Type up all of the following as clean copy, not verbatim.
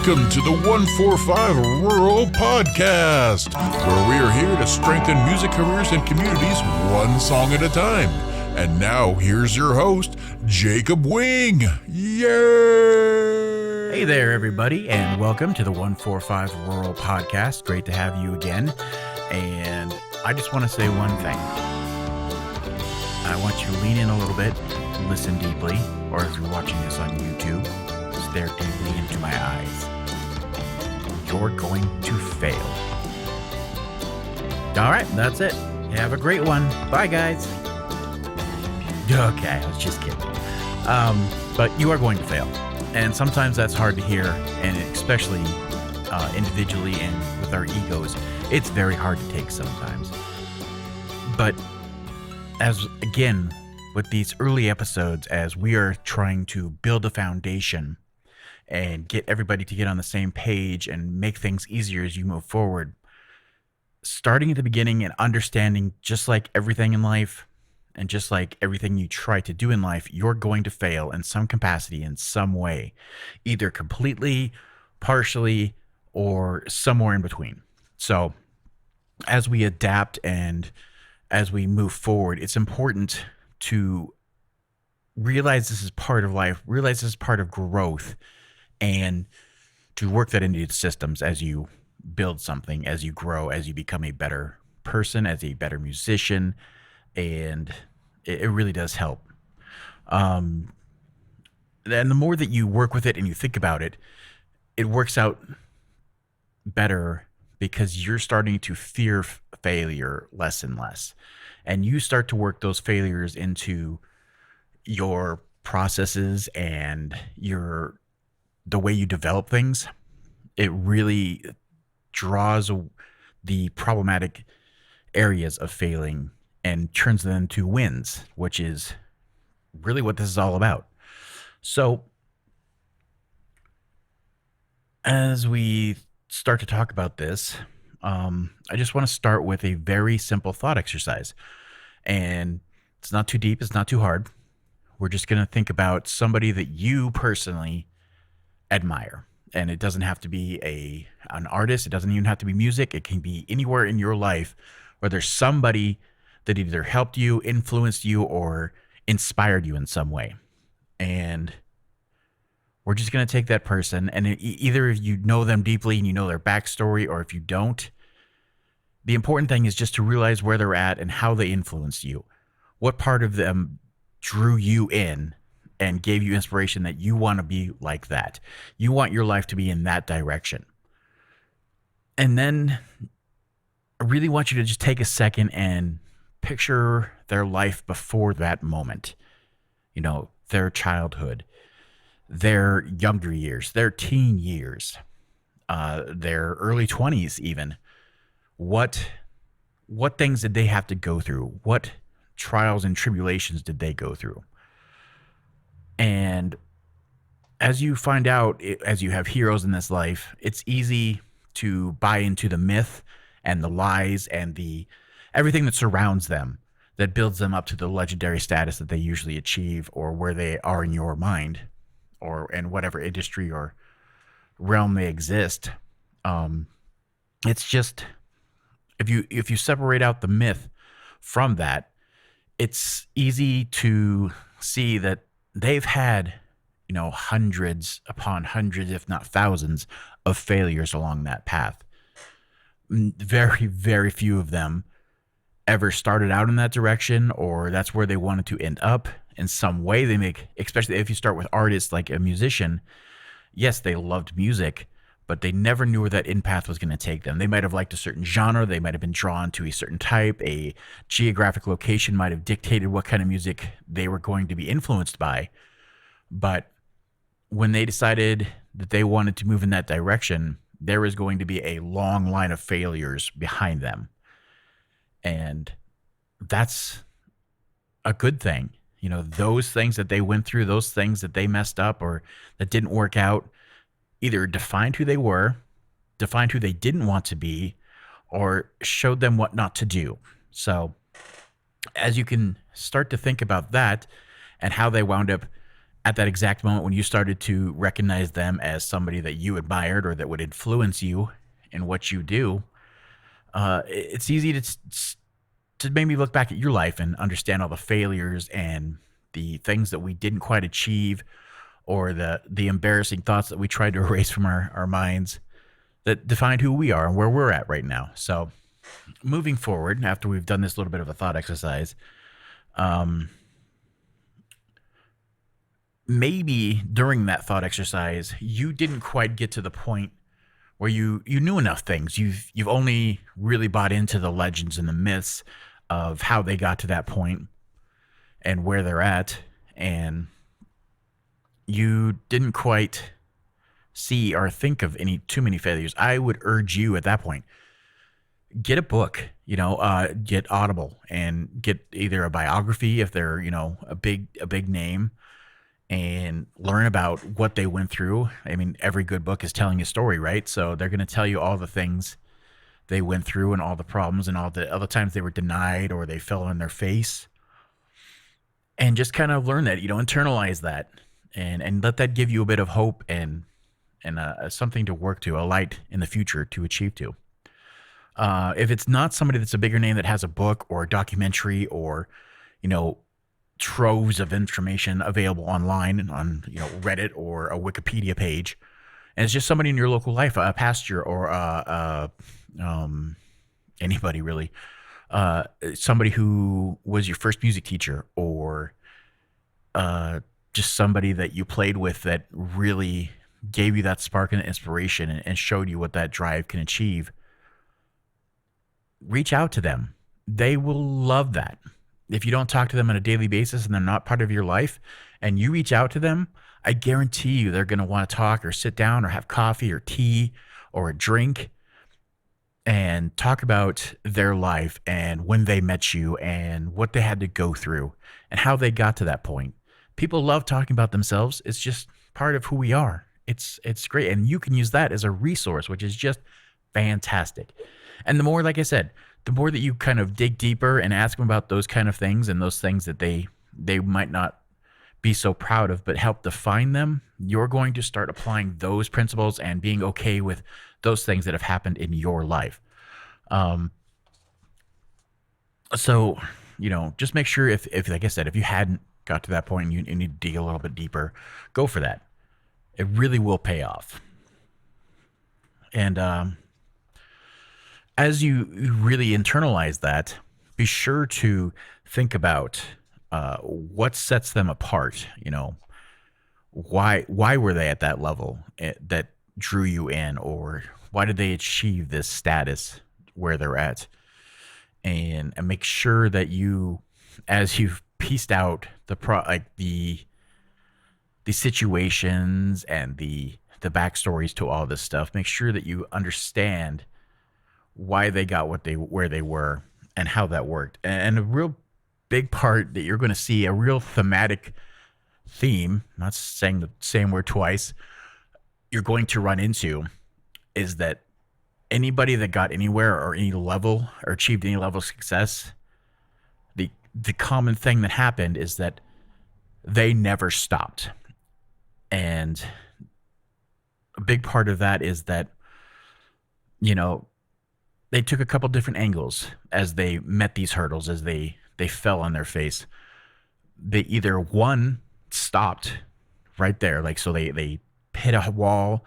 Welcome to the 145 Rural Podcast, where we are here to strengthen music careers and communities one song at a time. And now, here's your host, Jacob Wing. Yay! Hey there, everybody, and welcome to the 145 Rural Podcast. Great to have you again. And I just want to say one thing. I want you to lean in a little bit, listen deeply, or if you're watching this on YouTube, stare deeply into my eyes. You're going to fail. All right, that's it. Have a great one. Bye, guys. Okay, I was just kidding. But you are going to fail. And sometimes that's hard to hear, and especially individually and with our egos, it's very hard to take sometimes. But again, with these early episodes, as we are trying to build a foundation and get everybody to get on the same page and make things easier as you move forward, starting at the beginning and understanding, just like everything in life and just like everything you try to do in life, you're going to fail in some capacity, in some way, either completely, partially, or somewhere in between. So as we adapt and as we move forward, it's important to realize this is part of life, realize this is part of growth, and to work that into the systems as you build something, as you grow, as you become a better person, as a better musician, and it really does help. And the more that you work with it and you think about it, it works out better because you're starting to fear failure less and less. And you start to work those failures into your processes and the way you develop things. It really draws the problematic areas of failing and turns them into wins, which is really what this is all about. So as we start to talk about this, I just want to start with a very simple thought exercise. And it's not too deep, it's not too hard. We're just going to think about somebody that you personally admire. And it doesn't have to be an artist. It doesn't even have to be music. It can be anywhere in your life where there's somebody that either helped you, influenced you, or inspired you in some way. And we're just going to take that person, and either if you know them deeply and you know their backstory, or if you don't, the important thing is just to realize where they're at and how they influenced you. What part of them drew you in and gave you inspiration that you want to be like that. You want your life to be in that direction. And then I really want you to just take a second and picture their life before that moment. You know, their childhood, their younger years, their teen years, their early 20s even. What things did they have to go through? What trials and tribulations did they go through? And as you find out, as you have heroes in this life, it's easy to buy into the myth and the lies and everything that surrounds them, that builds them up to the legendary status that they usually achieve, or where they are in your mind, or in whatever industry or realm they exist. It's just, if you separate out the myth from that, it's easy to see that they've had, hundreds upon hundreds, if not thousands, of failures along that path. Very, very few of them ever started out in that direction, or that's where they wanted to end up in some way. They make, especially if you start with artists like a musician, yes, they loved music, but they never knew where that end path was going to take them. They might have liked a certain genre. They might have been drawn to a certain type. A geographic location might have dictated what kind of music they were going to be influenced by. But when they decided that they wanted to move in that direction, there was going to be a long line of failures behind them. And that's a good thing. Those things that they went through, those things that they messed up or that didn't work out, either defined who they were, defined who they didn't want to be, or showed them what not to do. So as you can start to think about that and how they wound up at that exact moment when you started to recognize them as somebody that you admired or that would influence you in what you do, it's easy to maybe look back at your life and understand all the failures and the things that we didn't quite achieve, or the embarrassing thoughts that we tried to erase from our minds that defined who we are and where we're at right now. So moving forward, after we've done this little bit of a thought exercise, maybe during that thought exercise, you didn't quite get to the point where you knew enough things. You've only really bought into the legends and the myths of how they got to that point and where they're at, and you didn't quite see or think of too many failures. I would urge you at that point, get a book, get Audible and get either a biography if they're, a big name, and learn about what they went through. I mean, every good book is telling a story, right? So they're going to tell you all the things they went through and all the problems and all the other times they were denied or they fell on their face. And just kind of learn that, internalize that, and let that give you a bit of hope and something to work to, a light in the future to achieve to. If it's not somebody that's a bigger name that has a book or a documentary or, troves of information available online on, Reddit or a Wikipedia page, and it's just somebody in your local life, a pastor or anybody really, somebody who was your first music teacher, or just somebody that you played with that really gave you that spark and inspiration and showed you what that drive can achieve. Reach out to them. They will love that. If you don't talk to them on a daily basis and they're not part of your life and you reach out to them, I guarantee you they're going to want to talk or sit down or have coffee or tea or a drink and talk about their life and when they met you and what they had to go through and how they got to that point. People love talking about themselves. It's just part of who we are. It's great. And you can use that as a resource, which is just fantastic. And the more, like I said, the more that you kind of dig deeper and ask them about those kind of things and those things that they might not be so proud of, but help define them, you're going to start applying those principles and being okay with those things that have happened in your life. So, just make sure if like I said, if you hadn't got to that point and you need to dig a little bit deeper, go for that. It really will pay off. And as you really internalize that, be sure to think about what sets them apart. Why were they at that level that drew you in, or why did they achieve this status where they're at? And make sure that you, as you've pieced out the situations and the backstories to all this stuff, make sure that you understand why they got where they were and how that worked. And a real big part that you're going to see, a real thematic theme, not saying the same word twice, you're going to run into is that anybody that got anywhere or any level or achieved any level of success, the common thing that happened is that they never stopped. And a big part of that is that, they took a couple different angles as they met these hurdles, as they fell on their face. They either one stopped right there, so they hit a wall,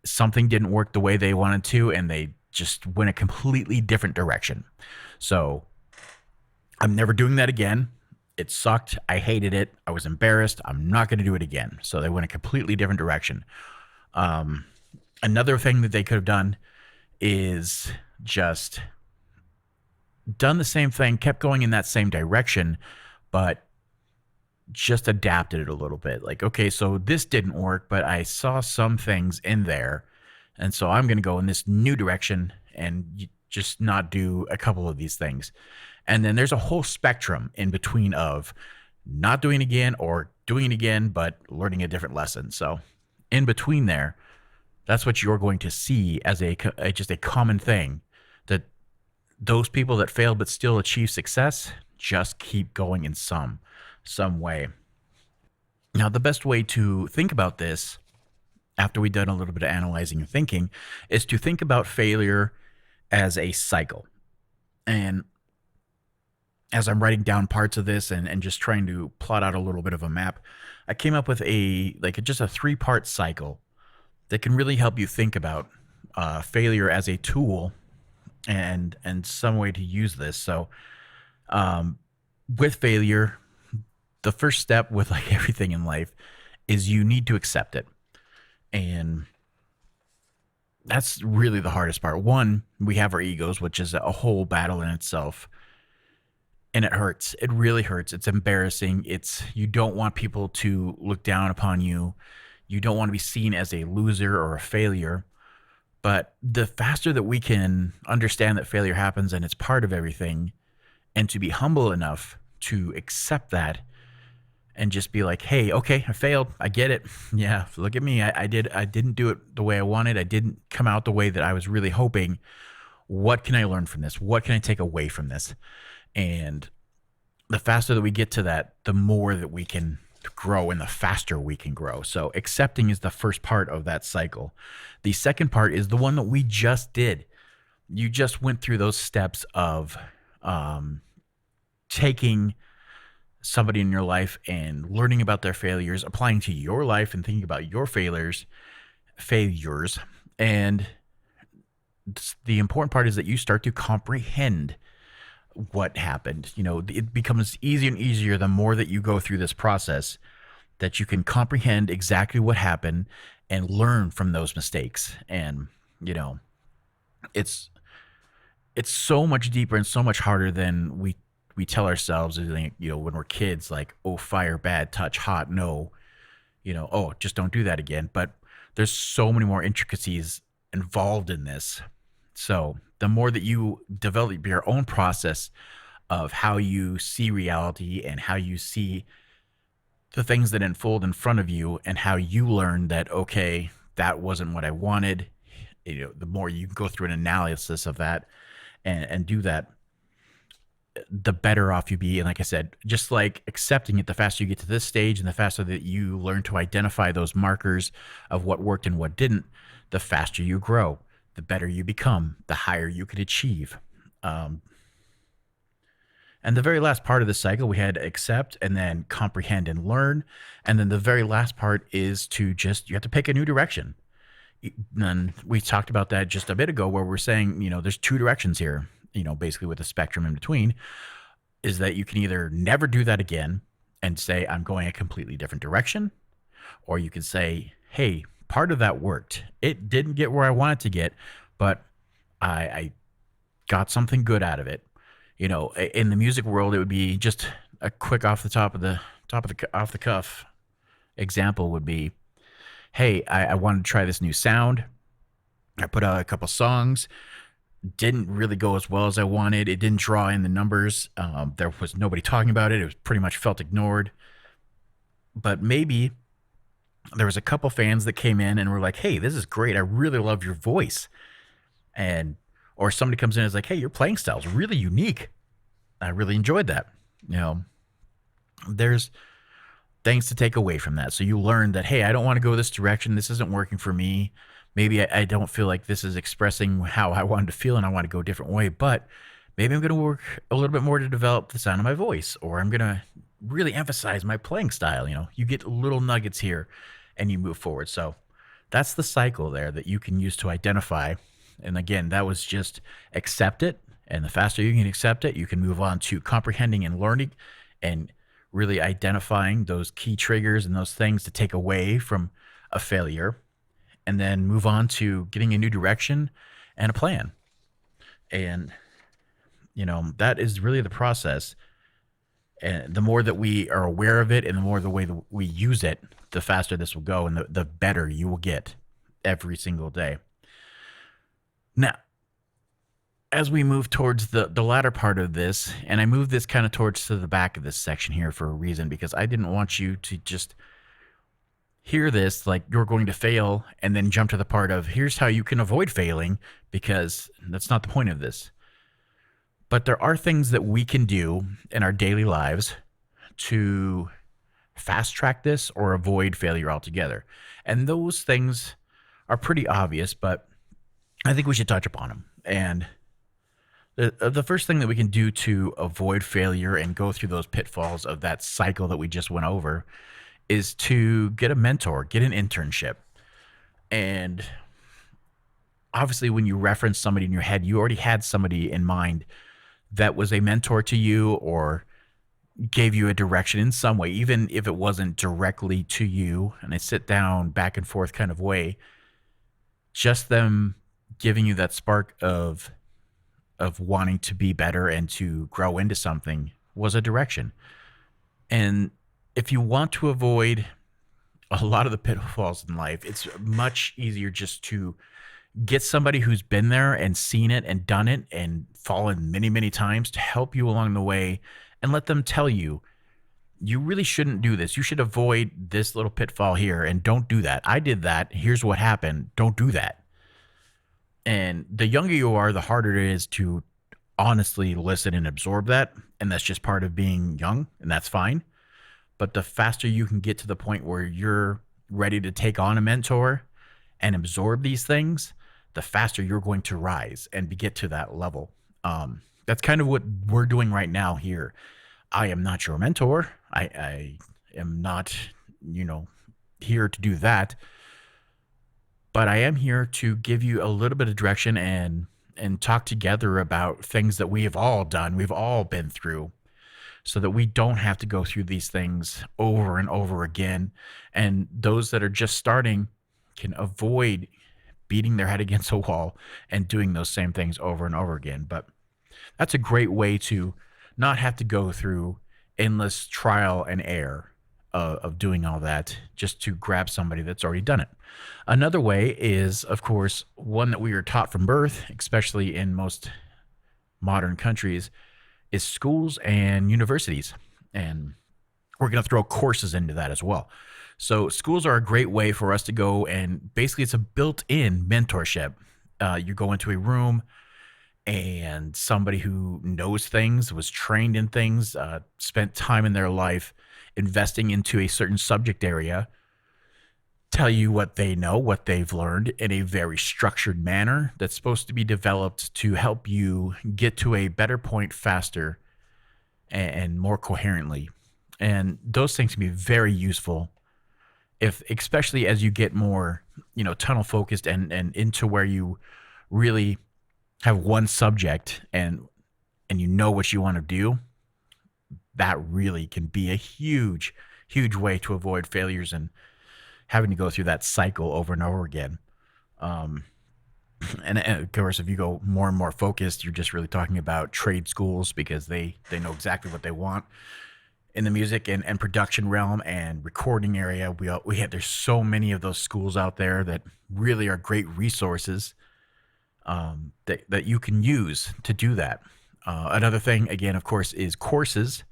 something didn't work the way they wanted to, and they just went a completely different direction. So I'm never doing that again. It sucked. I hated it. I was embarrassed. I'm not going to do it again. So they went a completely different direction. Another thing that they could have done is just done the same thing, kept going in that same direction, but just adapted it a little bit. Okay, so this didn't work, but I saw some things in there, and so I'm going to go in this new direction and just not do a couple of these things. And then there's a whole spectrum in between of not doing it again or doing it again, but learning a different lesson. So in between there, that's what you're going to see as just a common thing, that those people that failed but still achieve success just keep going in some way. Now, the best way to think about this after we've done a little bit of analyzing and thinking is to think about failure as a cycle. And as I'm writing down parts of this and just trying to plot out a little bit of a map, I came up with just a 3-part cycle that can really help you think about failure as a tool and some way to use this. So with failure, the first step with like everything in life is you need to accept it. And that's really the hardest part. One, we have our egos, which is a whole battle in itself. And it hurts. It really hurts. It's embarrassing. You don't want people to look down upon you. You don't want to be seen as a loser or a failure. But the faster that we can understand that failure happens and it's part of everything, and to be humble enough to accept that and just be like, hey, okay, I failed. I get it. Yeah, look at me. I didn't do it the way I wanted. I didn't come out the way that I was really hoping. What can I learn from this? What can I take away from this? And the faster that we get to that, the more that we can grow and the faster we can grow. So accepting is the first part of that cycle. The second part is the one that we just did. You just went through those steps of taking somebody in your life and learning about their failures, applying to your life and thinking about your failures. And the important part is that you start to comprehend what happened. It becomes easier and easier the more that you go through this process, that you can comprehend exactly what happened and learn from those mistakes. And it's so much deeper and so much harder than we tell ourselves. When we're kids, like, oh, fire bad, touch hot, no, oh, just don't do that again. But there's so many more intricacies involved in this. So the more that you develop your own process of how you see reality and how you see the things that unfold in front of you and how you learn that, okay, that wasn't what I wanted, the more you go through an analysis of that and do that, the better off you be. And like I said, just like accepting it, the faster you get to this stage and the faster that you learn to identify those markers of what worked and what didn't, the faster you grow, the better you become, the higher you could achieve. And the very last part of the cycle, we had accept and then comprehend and learn. And then the very last part is you have to pick a new direction. And we talked about that just a bit ago, where we're saying, there's 2 directions here, basically with a spectrum in between, is that you can either never do that again and say, I'm going a completely different direction. Or you can say, hey, part of that worked. It didn't get where I wanted to get, but I got something good out of it. In the music world, it would be just a quick off the cuff example would be, hey, I wanted to try this new sound. I put out a couple songs, didn't really go as well as I wanted. It didn't draw in the numbers. There was nobody talking about it. It was pretty much felt ignored. But maybe there was a couple fans that came in and were like, hey, this is great. I really love your voice. Or somebody comes in and is like, hey, your playing style is really unique. I really enjoyed that. There's things to take away from that. So you learn that, hey, I don't want to go this direction. This isn't working for me. Maybe I don't feel like this is expressing how I wanted to feel and I want to go a different way. But maybe I'm going to work a little bit more to develop the sound of my voice, or I'm going to really emphasize my playing style. You get little nuggets here and you move forward. So that's the cycle there that you can use to identify. And again, that was just accept it. And the faster you can accept it, you can move on to comprehending and learning and really identifying those key triggers and those things to take away from a failure, and then move on to getting a new direction and a plan. And, that is really the process. And the more that we are aware of it and the more the way that we use it, the faster this will go and the better you will get every single day. Now, as we move towards the latter part of this, and I move this kind of towards to the back of this section here for a reason, because I didn't want you to just hear this like you're going to fail and then jump to the part of here's how you can avoid failing, because that's not the point of this. But there are things that we can do in our daily lives to fast track this or avoid failure altogether. And those things are pretty obvious, but I think we should touch upon them. And the first thing that we can do to avoid failure and go through those pitfalls of that cycle that we just went over is to get a mentor, get an internship. And obviously, when you reference somebody in your head, you already had somebody in mind that was a mentor to you or gave you a direction in some way, even if it wasn't directly to you, and a sit down, back and forth kind of way. Just them giving you that spark of wanting to be better and to grow into something was a direction. And if you want to avoid a lot of the pitfalls in life, it's much easier just to get somebody who's been there and seen it and done it and fallen many, many times to help you along the way, and let them tell you, you really shouldn't do this. You should avoid this little pitfall here and don't do that. I did that. Here's what happened. Don't do that. And the younger you are, the harder it is to honestly listen and absorb that. And that's just part of being young, and that's fine. But the faster you can get to the point where you're ready to take on a mentor and absorb these things, the faster you're going to rise and get to that level. That's kind of what we're doing right now here. I am not your mentor. I am not, here to do that. But I am here to give you a little bit of direction and talk together about things that we have all done, we've all been through, so that we don't have to go through these things over and over again. And those that are just starting can avoid beating their head against a wall and doing those same things over and over again. But that's a great way to not have to go through endless trial and error of doing all that, just to grab somebody that's already done it. Another way is, of course, one that we are taught from birth, especially in most modern countries, is schools and universities. And we're going to throw courses into that as well. So schools are a great way for us to go, and basically it's a built-in mentorship. You go into a room, and somebody who knows things, was trained in things, spent time in their life investing into a certain subject area, tell you what they know, what they've learned in a very structured manner that's supposed to be developed to help you get to a better point faster and more coherently. And those things can be very useful, especially as you get more, tunnel focused and into where you really have one subject and you know what you want to do. That really can be a huge, huge way to avoid failures and having to go through that cycle over and over again. And of course, if you go more and more focused, you're just really talking about trade schools, because they know exactly what they want in the music and production realm and recording area. There's so many of those schools out there that really are great resources that you can use to do that. Another thing, again, of course, is courses.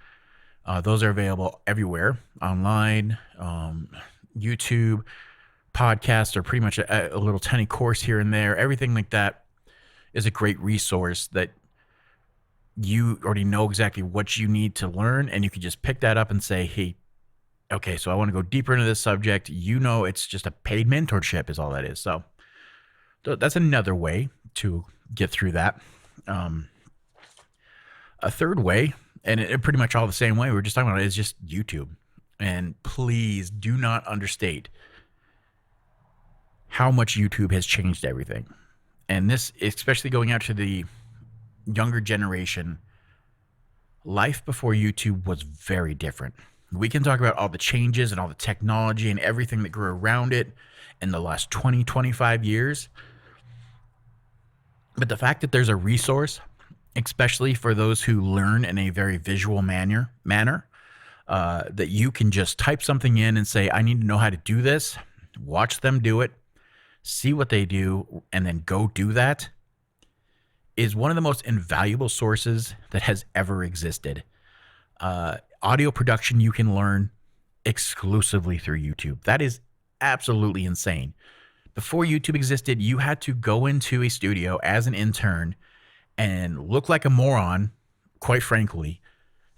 Those are available everywhere, online, YouTube, podcasts, or pretty much a little tiny course here and there. Everything like that is a great resource that you already know exactly what you need to learn, and you can just pick that up and say, hey, okay, so I want to go deeper into this subject. It's just a paid mentorship is all that is. So that's another way to get through that. A third way, and it pretty much all the same way we were just talking about, is just YouTube. And please do not understate how much YouTube has changed everything. And this, especially going out to the younger generation, life before YouTube was very different. We can talk about all the changes and all the technology and everything that grew around it in the last 20, 25 years. But the fact that there's a resource, especially for those who learn in a very visual manner, that you can just type something in and say, I need to know how to do this, watch them do it, see what they do, and then go do that, is one of the most invaluable sources that has ever existed. Audio production you can learn exclusively through YouTube. That is absolutely insane. Before YouTube existed, you had to go into a studio as an intern and look like a moron, quite frankly,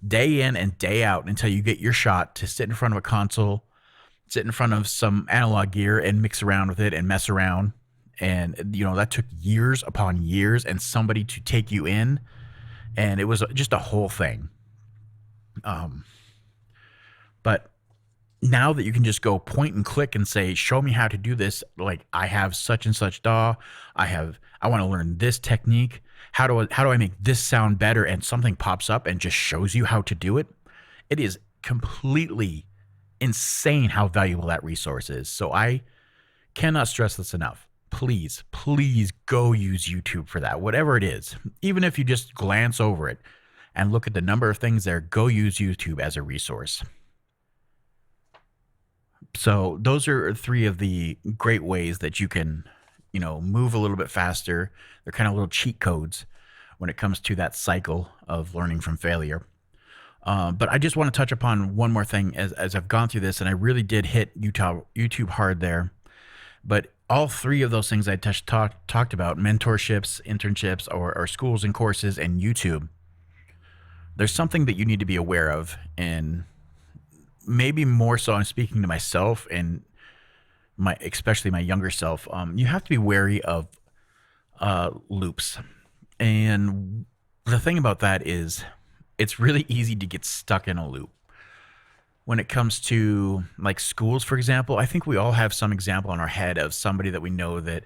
day in and day out until you get your shot to sit in front of a console, sit in front of some analog gear and mix around with it and mess around. And, that took years upon years and somebody to take you in. And it was just a whole thing. But now that you can just go point and click and say, show me how to do this. Like, I have such and such DAW. I want to learn this technique. How do I make this sound better? And something pops up and just shows you how to do it. It is completely insane how valuable that resource is. So I cannot stress this enough. Please go use YouTube for that, whatever it is. Even if you just glance over it and look at the number of things there, go use YouTube as a resource. So those are 3 of the great ways that you can, move a little bit faster. They're kind of little cheat codes when it comes to that cycle of learning from failure. But I just want to touch upon one more thing as I've gone through this, and I really did hit YouTube hard there. But all 3 of those things I talked about, mentorships, internships, or schools and courses, and YouTube, there's something that you need to be aware of. And maybe more so I'm speaking to myself and especially my younger self. You have to be wary of loops. And the thing about that is it's really easy to get stuck in a loop. When it comes to like schools, for example, I think we all have some example in our head of somebody that we know that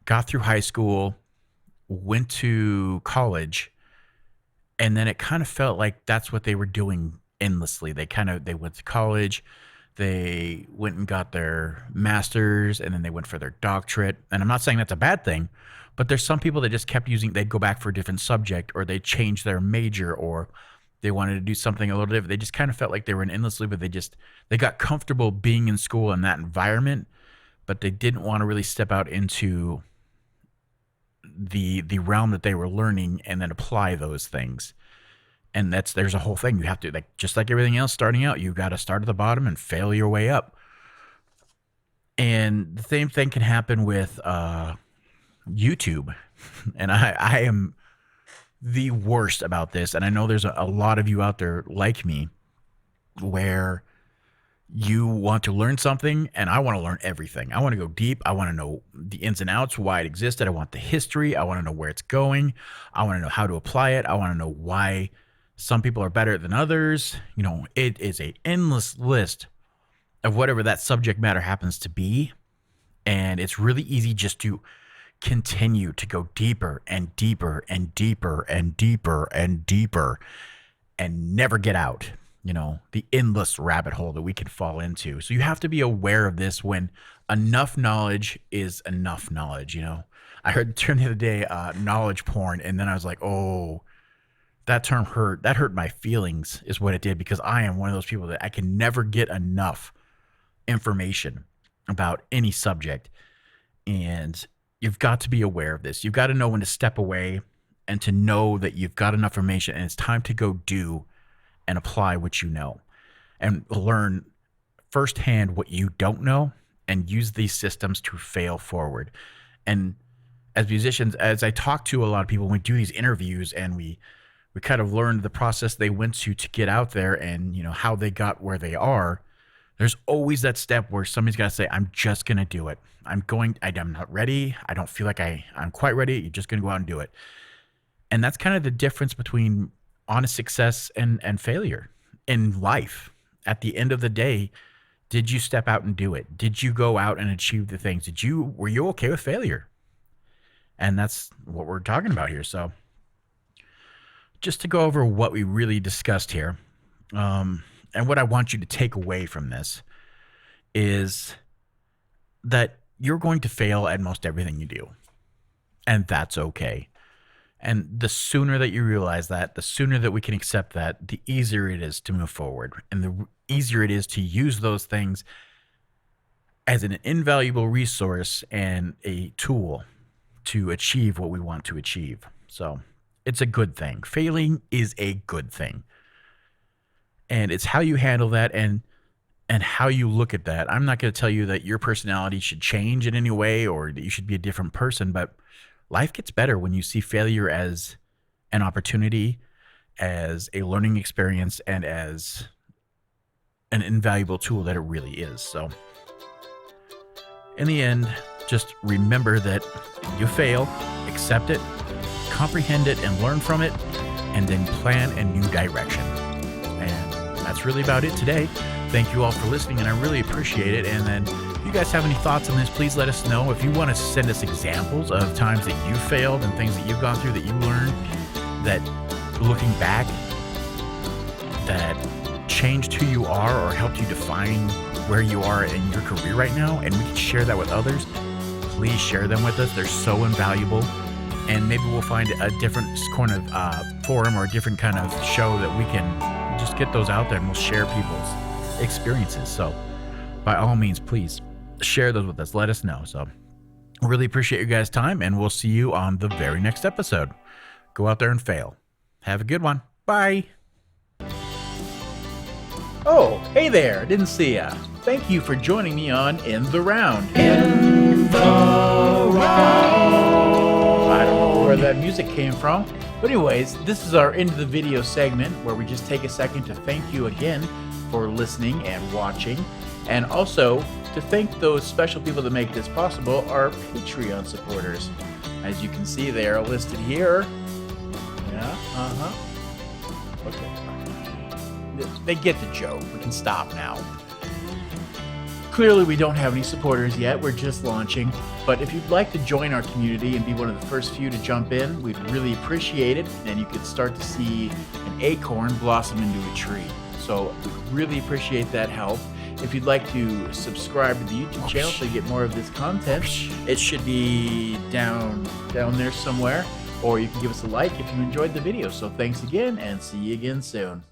got through high school, went to college, and then it kind of felt like that's what they were doing endlessly. They went to college, they went and got their master's, and then they went for their doctorate. And I'm not saying that's a bad thing, but there's some people that just kept they'd go back for a different subject, or they changed their major, or they wanted to do something a little different. They just kind of felt like they were in endless loop, but they got comfortable being in school in that environment, but they didn't want to really step out into the realm that they were learning and then apply those things. And there's a whole thing. You have to, just like everything else starting out, you got to start at the bottom and fail your way up. And the same thing can happen with YouTube. And I am the worst about this. And I know there's a lot of you out there like me where you want to learn something, and I want to learn everything. I want to go deep. I want to know the ins and outs, why it existed. I want the history. I want to know where it's going. I want to know how to apply it. I want to know why some people are better than others. It is an endless list of whatever that subject matter happens to be. And it's really easy just to continue to go deeper and deeper and deeper and deeper and deeper and never get out. The endless rabbit hole that we can fall into. So you have to be aware of this when enough knowledge is enough knowledge. I heard the term the other day, knowledge porn. And then I was like, oh, that term hurt. That hurt my feelings is what it did, because I am one of those people that I can never get enough information about any subject. And you've got to be aware of this. You've got to know when to step away and to know that you've got enough information and it's time to go do and apply what you know and learn firsthand what you don't know and use these systems to fail forward. And as musicians, as I talk to a lot of people, when we do these interviews and we kind of learn the process they went to get out there and, how they got where they are, there's always that step where somebody's got to say, I'm just going to do it. I'm not ready. I don't feel like I'm quite ready. You're just going to go out and do it. And that's kind of the difference between honest success and failure in life. At the end of the day, did you step out and do it? Did you go out and achieve the things? Were you okay with failure? And that's what we're talking about here. So just to go over what we really discussed here, and what I want you to take away from this is that you're going to fail at most everything you do. And that's okay. And the sooner that you realize that, the sooner that we can accept that, the easier it is to move forward. And the easier it is to use those things as an invaluable resource and a tool to achieve what we want to achieve. So it's a good thing. Failing is a good thing. And it's how you handle that and how you look at that. I'm not going to tell you that your personality should change in any way or that you should be a different person, but life gets better when you see failure as an opportunity as a learning experience and as an invaluable tool that it really is. So in the end, just remember that you fail, accept it, comprehend it, and learn from it, and then plan a new direction. And that's really about it today. Thank you all for listening, and I really appreciate it. And then if you guys have any thoughts on this, please let us know. If you want to send us examples of times that you failed and things that you've gone through that you learned, that looking back, that changed who you are or helped you define where you are in your career right now, and we can share that with others, please share them with us. They're so invaluable. And maybe we'll find a different kind of forum or a different kind of show that we can just get those out there and we'll share people's experiences. So by all means, please share those with us. Let us know. So really appreciate your guys' time, and we'll see you on the very next episode. Go out there and fail. Have a good one. Bye. Oh, hey there. Didn't see ya. Thank you for joining me on In the Round. In the Round. I don't know where that music came from. But anyways, this is our end of the video segment where we just take a second to thank you again for listening and watching. And also to thank those special people that make this possible, our Patreon supporters. As you can see, they are listed here. Yeah, okay. They get the joke. We can stop now. Clearly, we don't have any supporters yet. We're just launching. But if you'd like to join our community and be one of the first few to jump in, we'd really appreciate it. And you could start to see an acorn blossom into a tree. So we really appreciate that help. If you'd like to subscribe to the YouTube channel so you get more of this content, it should be down there somewhere. Or you can give us a like if you enjoyed the video. So thanks again, and see you again soon.